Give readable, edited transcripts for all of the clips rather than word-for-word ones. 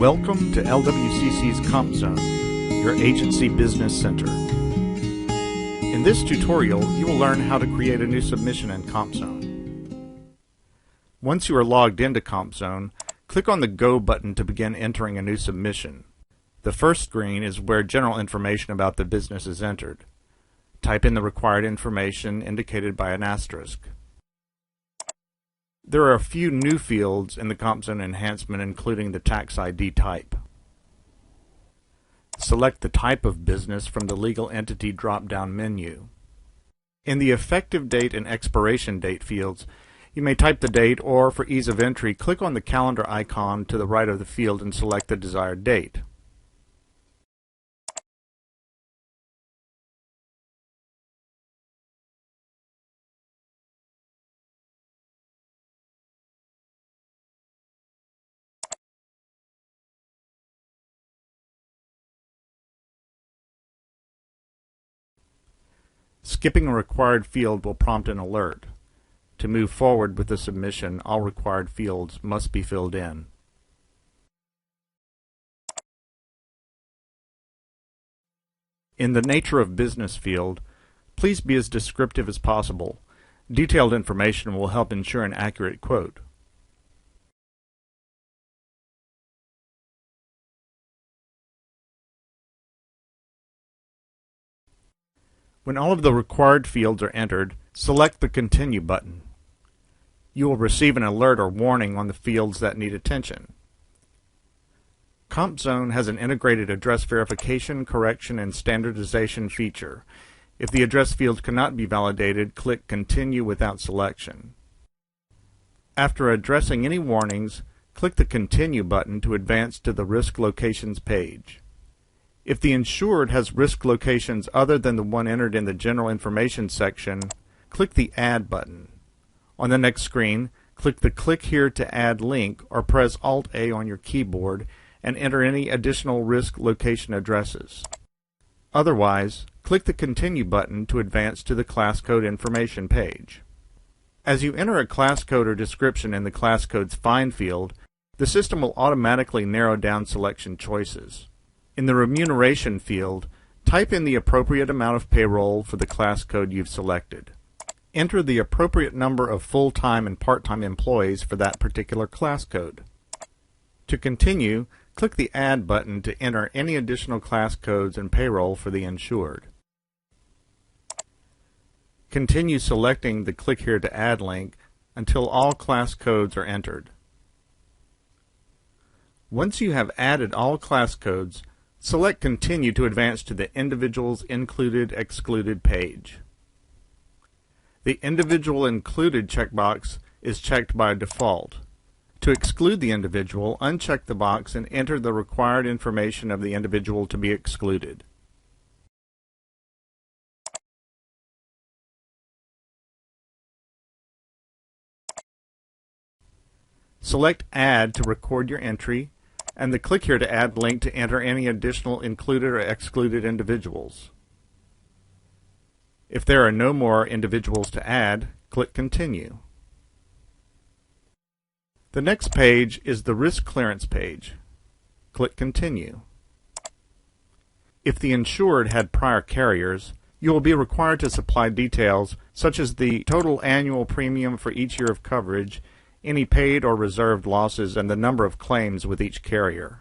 Welcome to LWCC's CompZone, your agency business center. In this tutorial, you will learn how to create a new submission in CompZone. Once you are logged into CompZone, click on the Go button to begin entering a new submission. The first screen is where general information about the business is entered. Type in the required information indicated by an asterisk. There are a few new fields in the CompZone enhancement, including the tax ID type. Select the type of business from the Legal Entity drop-down menu. In the effective date and expiration date fields, you may type the date, or for ease of entry, click on the calendar icon to the right of the field and select the desired date. Skipping a required field will prompt an alert. To move forward with the submission, all required fields must be filled in. In the Nature of Business field, please be as descriptive as possible. Detailed information will help ensure an accurate quote. When all of the required fields are entered, select the Continue button. You will receive an alert or warning on the fields that need attention. CompZone has an integrated address verification, correction, and standardization feature. If the address field cannot be validated, click Continue without selection. After addressing any warnings, click the Continue button to advance to the Risk Locations page. If the insured has risk locations other than the one entered in the General Information section, click the Add button. On the next screen, click the Click Here to Add link or press Alt-A on your keyboard and enter any additional risk location addresses. Otherwise, click the Continue button to advance to the Class Code Information page. As you enter a class code or description in the class code's Find field, the system will automatically narrow down selection choices. In the Remuneration field, type in the appropriate amount of payroll for the class code you've selected. Enter the appropriate number of full-time and part-time employees for that particular class code. To continue, click the Add button to enter any additional class codes and payroll for the insured. Continue selecting the Click Here to Add link until all class codes are entered. Once you have added all class codes, select Continue to advance to the Individuals Included Excluded page. The Individual Included checkbox is checked by default. To exclude the individual, uncheck the box and enter the required information of the individual to be excluded. Select Add to record your entry, and the Click Here to Add link to enter any additional included or excluded individuals. If there are no more individuals to add, click Continue. The next page is the Risk Clearance page. Click Continue. If the insured had prior carriers, you will be required to supply details such as the total annual premium for each year of coverage, any paid or reserved losses, and the number of claims with each carrier.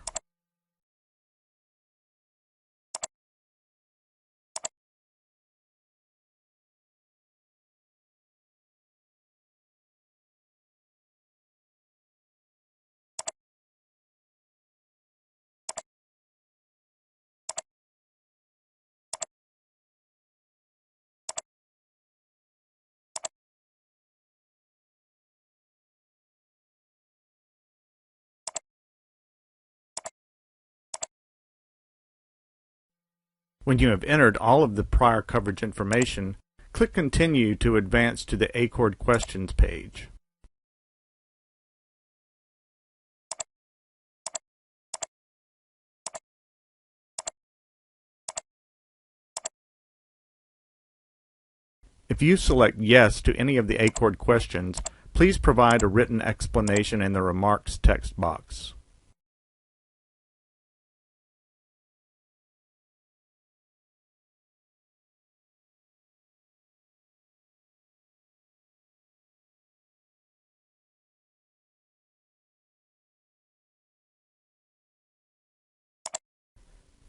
When you have entered all of the prior coverage information, click Continue to advance to the ACORD Questions page. If you select Yes to any of the ACORD questions, please provide a written explanation in the Remarks text box.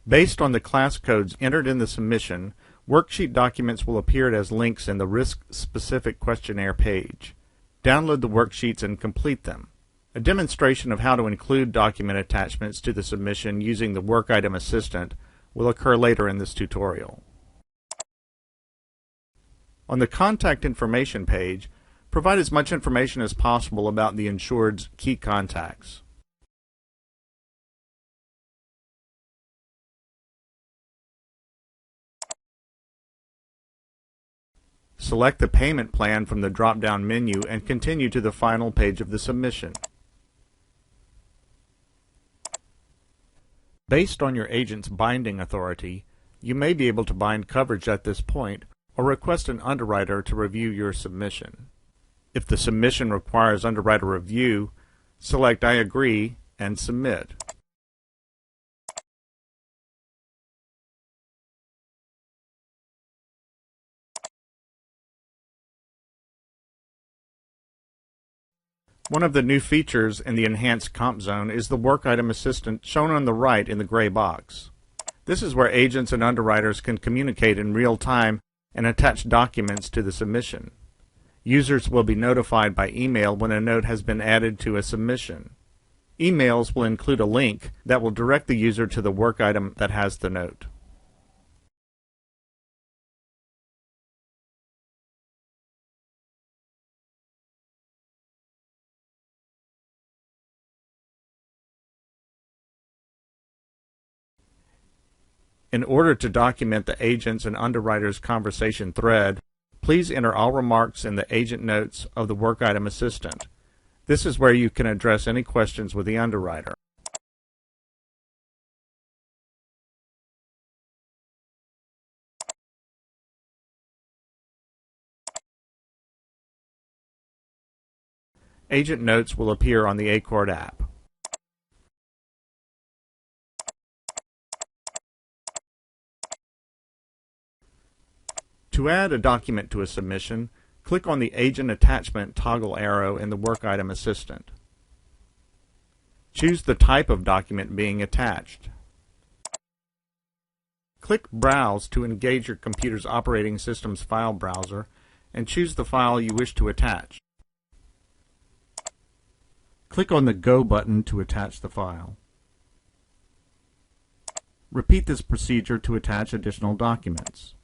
Based on the class codes entered in the submission, worksheet documents will appear as links in the risk-specific questionnaire page. Download the worksheets and complete them. A demonstration of how to include document attachments to the submission using the Work Item Assistant will occur later in this tutorial. On the Contact Information page, provide as much information as possible about the insured's key contacts. Select the payment plan from the drop-down menu and continue to the final page of the submission. Based on your agent's binding authority, you may be able to bind coverage at this point or request an underwriter to review your submission. If the submission requires underwriter review, select I agree and submit. One of the new features in the enhanced CompZone is the Work Item Assistant shown on the right in the gray box. This is where agents and underwriters can communicate in real time and attach documents to the submission. Users will be notified by email when a note has been added to a submission. Emails will include a link that will direct the user to the work item that has the note. In order to document the agent's and underwriter's conversation thread, please enter all remarks in the agent notes of the Work Item Assistant. This is where you can address any questions with the underwriter. Agent notes will appear on the ACORD app. To add a document to a submission, click on the Agent Attachment toggle arrow in the Work Item Assistant. Choose the type of document being attached. Click Browse to engage your computer's operating system's file browser and choose the file you wish to attach. Click on the Go button to attach the file. Repeat this procedure to attach additional documents.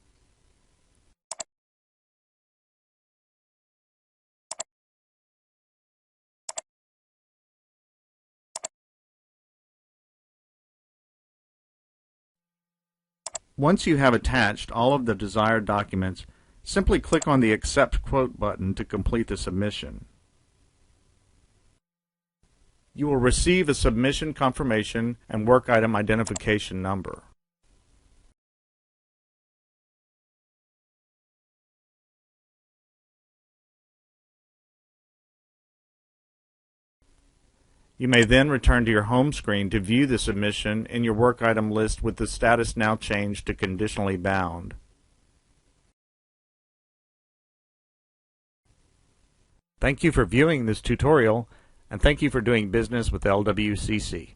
Once you have attached all of the desired documents, simply click on the Accept Quote button to complete the submission. You will receive a submission confirmation and work item identification number. You may then return to your home screen to view the submission in your work item list with the status now changed to conditionally bound. Thank you for viewing this tutorial, and thank you for doing business with LWCC.